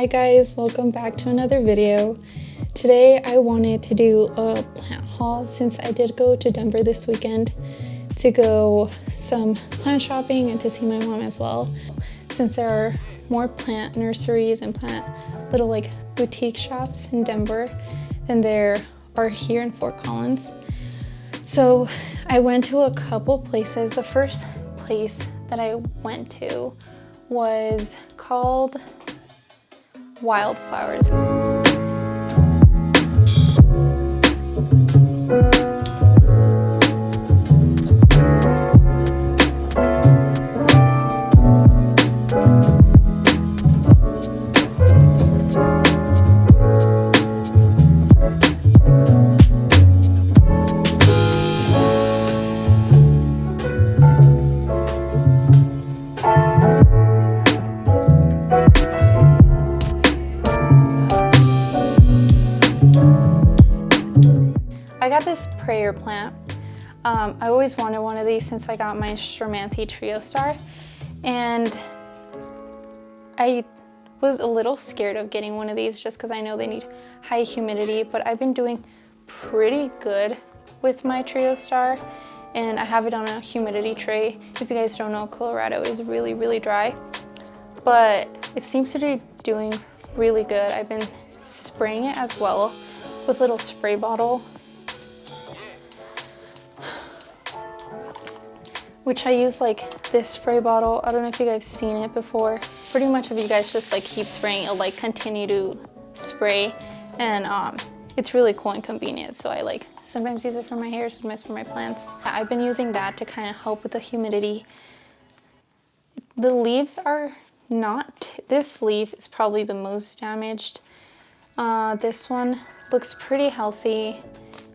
Hi guys, welcome back to another video. Today I wanted to do a plant haul since I did go to Denver this weekend to go some plant shopping and to see my mom as well. Since there are more plant nurseries and plant little like boutique shops in Denver than there are here in Fort Collins. So I went to a couple places. The first place that I went to was called Wildflowers. I got this prayer plant. I always wanted one of these since I got my Stramanthe Trio Star, and I was a little scared of getting one of these just because I know they need high humidity, but I've been doing pretty good with my Trio Star, and I have it on a humidity tray. If you guys don't know, Colorado is really dry, but it seems to be doing really good. I've been spraying it as well with a little spray bottle, which I use like this spray bottle. I don't know if you guys seen it before. Pretty much if you guys just like keep spraying, it'll like continue to spray, and it's really cool and convenient. So I like sometimes use it for my hair, sometimes for my plants. I've been using that to kind of help with the humidity. The leaves are not, this leaf is probably the most damaged. This one looks pretty healthy,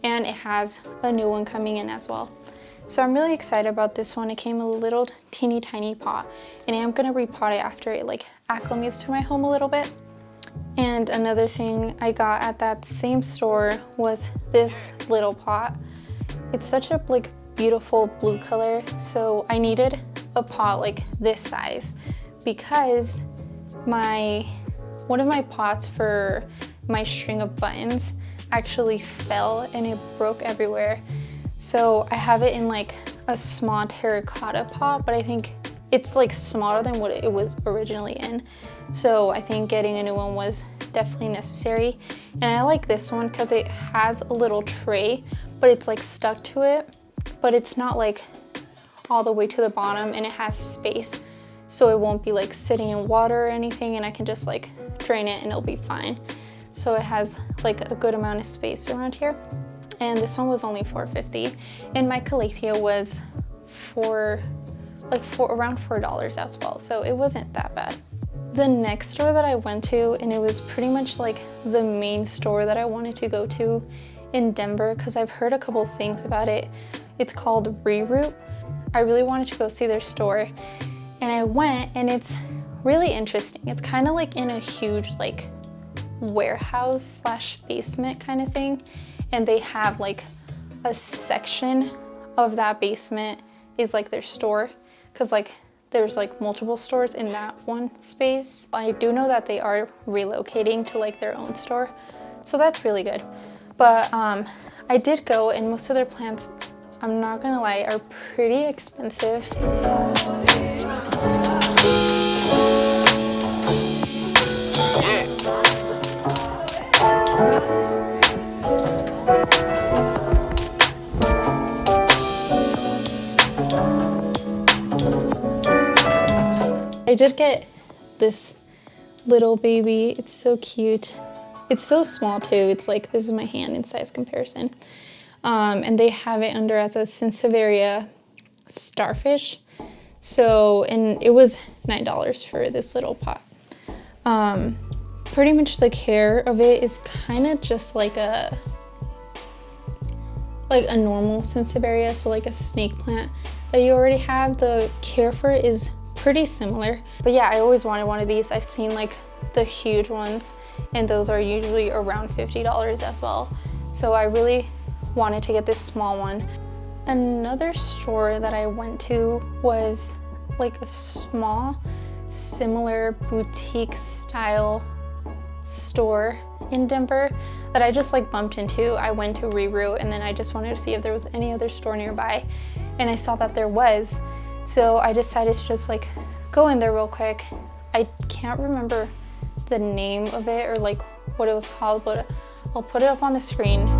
and it has a new one coming in as well. So I'm really excited about this one. It came in a little teeny tiny pot, and I am gonna repot it after it like acclimates to my home a little bit. And another thing I got at that same store was this little pot. It's such a like beautiful blue color, so I needed a pot like this size because one of my pots for my string of buttons actually fell and it broke everywhere. So I have it in like a small terracotta pot, but I think it's like smaller than what it was originally in. So I think getting a new one was definitely necessary. And I like this one because it has a little tray, but it's like stuck to it, but it's not like all the way to the bottom, and it has space. So it won't be like sitting in water or anything, and I can just like drain it and it'll be fine. So it has like a good amount of space around here. And this one was only $4.50, and my calathea was around $4 as well, so it wasn't that bad. The next store that I went to, and it was pretty much like the main store that I wanted to go to in Denver because I've heard a couple things about it. It's called Reroot. I really wanted to go see their store, and I went, and it's really interesting. It's kind of like in a huge like warehouse slash basement kind of thing. And they have like a section of that basement is like their store, because like there's like multiple stores in that one space. I do know that they are relocating to like their own store, so that's really good. But I did go, and most of their plants, I'm not gonna lie, are pretty expensive. I did get this little baby. It's so cute. It's so small too. It's like, this is my hand in size comparison. And they have it under as a Sansevieria Starfish. So, and it was $9 for this little pot. Pretty much the care of it is kind of just like a normal Sansevieria, so like a snake plant that you already have. The care for it is pretty similar. But yeah, I always wanted one of these. I've seen like the huge ones, and those are usually around $50 as well. So I really wanted to get this small one. Another store that I went to was like a small, similar boutique style store in Denver that I just like bumped into. I went to Reroot and then I just wanted to see if there was any other store nearby, and I saw that there was. So I decided to just like go in there real quick. I can't remember the name of it or like what it was called, but I'll put it up on the screen.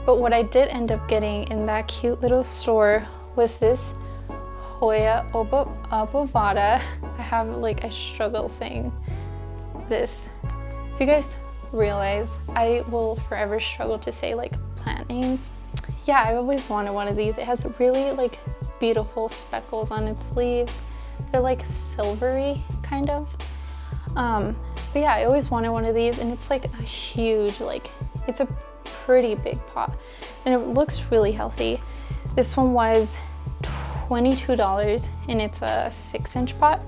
But what I did end up getting in that cute little store was this Hoya Obovata. I have like, I struggle saying this. If you guys realize, I will forever struggle to say like plant names. Yeah, I've always wanted one of these. It has really like beautiful speckles on its leaves. They're like silvery kind of. But yeah, I always wanted one of these, and it's like a huge, like, it's a pretty big pot and it looks really healthy. This one was $22 and it's a 6-inch pot.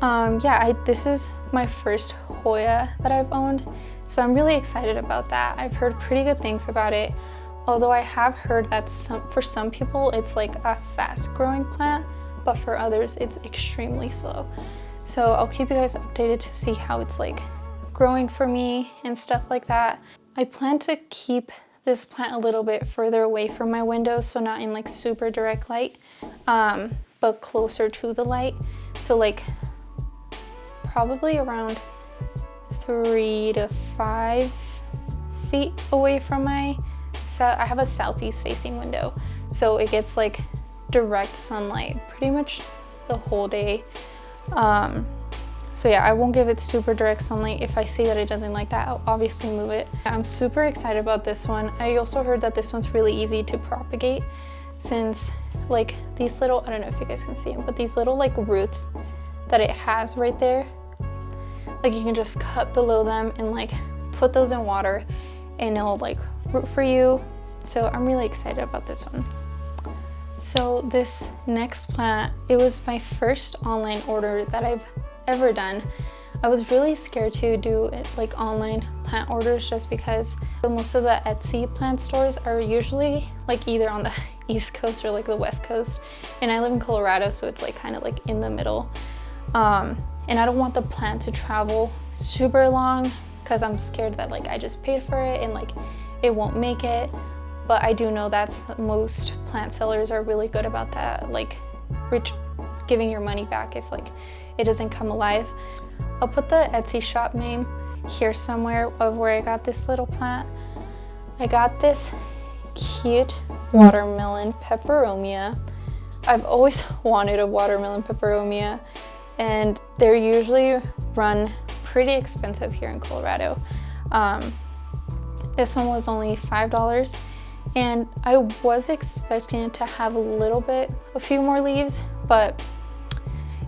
Yeah, this is my first Hoya that I've owned, so I'm really excited about that. I've heard pretty good things about it, although I have heard that for some people it's like a fast growing plant, but for others it's extremely slow. So I'll keep you guys updated to see how it's like growing for me and stuff like that. I plan to keep this plant a little bit further away from my window, so not in like super direct light, but closer to the light. So like probably around 3 to 5 feet away from I have a southeast facing window, so it gets like direct sunlight pretty much the whole day. So yeah, I won't give it super direct sunlight. If I see that it doesn't like that, I'll obviously move it. I'm super excited about this one. I also heard that this one's really easy to propagate, since like these little, I don't know if you guys can see them, but these little like roots that it has right there, like you can just cut below them and like put those in water and it'll like root for you. So I'm really excited about this one. So this next plant, it was my first online order that I've ever done. I was really scared to do like online plant orders just because most of the Etsy plant stores are usually like either on the East Coast or like the West Coast, and I live in Colorado, so it's like kind of like in the middle. And I don't want the plant to travel super long because I'm scared that like I just paid for it and like it won't make it. But I do know that most plant sellers are really good about that, like giving your money back if like it doesn't come alive. I'll put the Etsy shop name here somewhere of where I got this little plant. I got this cute watermelon peperomia. I've always wanted a watermelon peperomia, and they're usually run pretty expensive here in Colorado. This one was only $5, and I was expecting it to have a few more leaves, but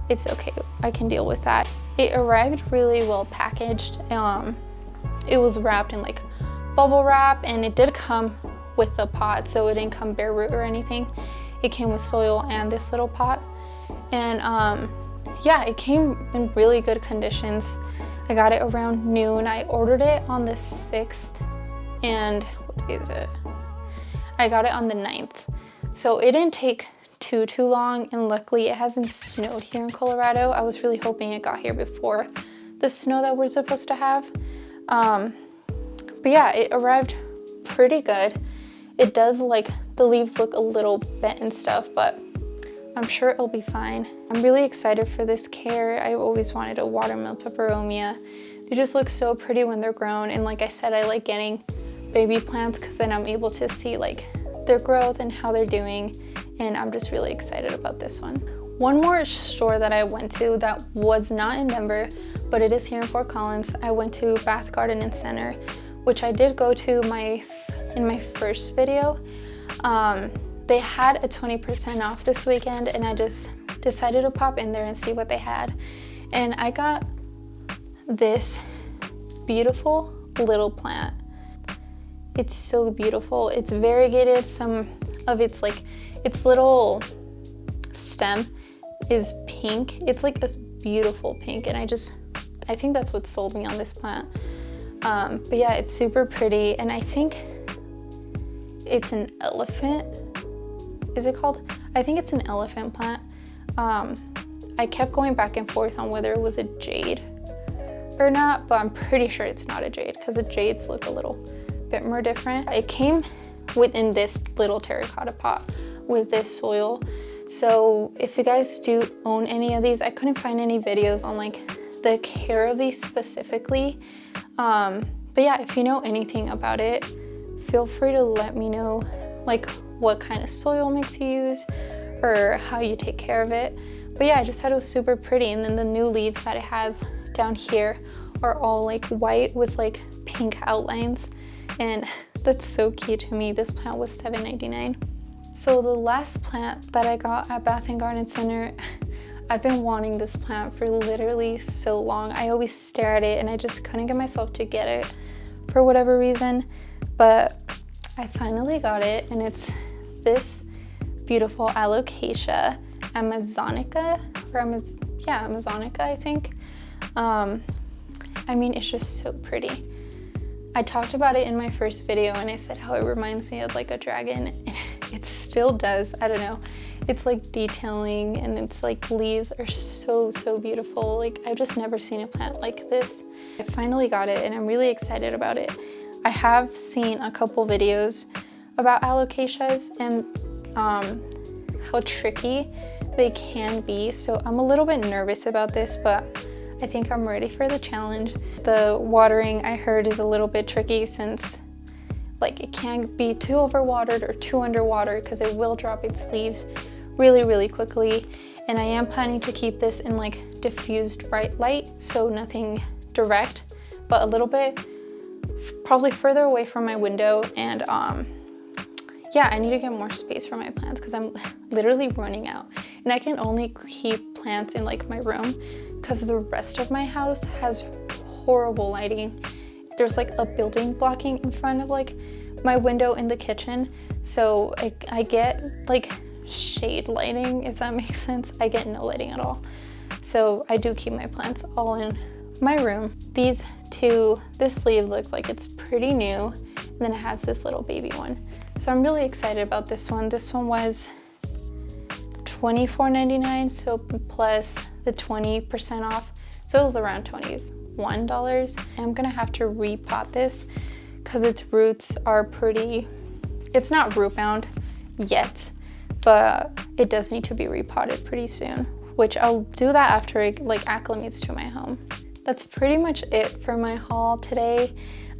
it's okay, I can deal with that. It arrived really well packaged. It was wrapped in like bubble wrap, and it did come with the pot, so it didn't come bare root or anything. It came with soil and this little pot, and yeah, it came in really good conditions. I got it around noon. I ordered it on the 6th, and what is it? I got it on the 9th, so it didn't take too long, and luckily it hasn't snowed here in Colorado. I was really hoping it got here before the snow that we're supposed to have. But yeah, it arrived pretty good. It does, like, the leaves look a little bent and stuff, but I'm sure it'll be fine. I'm really excited for this care. I always wanted a watermelon peperomia. They just look so pretty when they're grown, and like I said, I like getting baby plants because then I'm able to see like their growth and how they're doing, and I'm just really excited about this one. One more store that I went to that was not in Denver, but it is here in Fort Collins. I went to Bath Garden and Center, which I did go to in my first video. They had a 20% off this weekend, and I just decided to pop in there and see what they had. And I got this beautiful little plant. It's so beautiful. It's variegated. Some of its little stem is pink. It's like this beautiful pink, and I think that's what sold me on this plant. But yeah, it's super pretty, and I think it's an elephant. Is it called? I think it's an elephant plant. I kept going back and forth on whether it was a jade or not, but I'm pretty sure it's not a jade because the jades look a little bit more different. It came within this little terracotta pot with this soil. So if you guys do own any of these, I couldn't find any videos on like the care of these specifically. But yeah, if you know anything about it, feel free to let me know like what kind of soil mix you use or how you take care of it. But yeah, I just thought it was super pretty. And then the new leaves that it has down here are all like white with like pink outlines, and that's so cute to me. This plant was $7.99. So the last plant that I got at Bath & Garden Center, I've been wanting this plant for literally so long. I always stare at it and I just couldn't get myself to get it for whatever reason, but I finally got it, and it's this beautiful Alocasia Amazonica, or Amazonica, I think. I mean, it's just so pretty. I talked about it in my first video and I said how it reminds me of like a dragon, and it still does. I don't know. It's like detailing, and it's like leaves are so beautiful. Like I've just never seen a plant like this. I finally got it and I'm really excited about it. I have seen a couple videos about alocasias and how tricky they can be, so I'm a little bit nervous about this, but I think I'm ready for the challenge. The watering, I heard, is a little bit tricky since like it can't be too overwatered or too underwater because it will drop its leaves really quickly. And I am planning to keep this in like diffused bright light, so nothing direct, but a little bit probably further away from my window. And yeah, I need to get more space for my plants because I'm literally running out, and I can only keep plants in like my room because the rest of my house has horrible lighting. There's like a building blocking in front of like my window in the kitchen, so I get like shade lighting, if that makes sense. I get no lighting at all, so I do keep my plants all in my room. These two, this sleeve looks like it's pretty new, and then it has this little baby one. So I'm really excited about this one. This one was $24.99, so plus the 20% off, so it was around $21. I'm gonna have to repot this because its roots are pretty, it's not root bound yet, but it does need to be repotted pretty soon, which I'll do that after it like acclimates to my home. That's pretty much it for my haul today.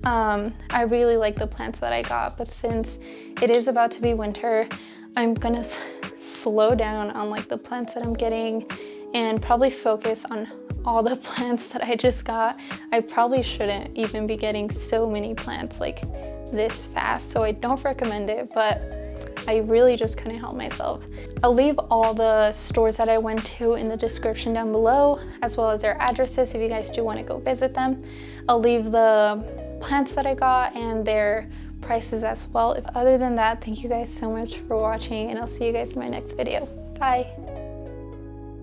I really like the plants that I got, but since it is about to be winter, I'm gonna slow down on like the plants that I'm getting and probably focus on all the plants that I just got. I probably shouldn't even be getting so many plants like this fast, so I don't recommend it, but I really just couldn't help myself. I'll leave all the stores that I went to in the description down below, as well as their addresses if you guys do want to go visit them. I'll leave the plants that I got and their prices as well. Other than that, thank you guys so much for watching, and I'll see you guys in my next video. Bye.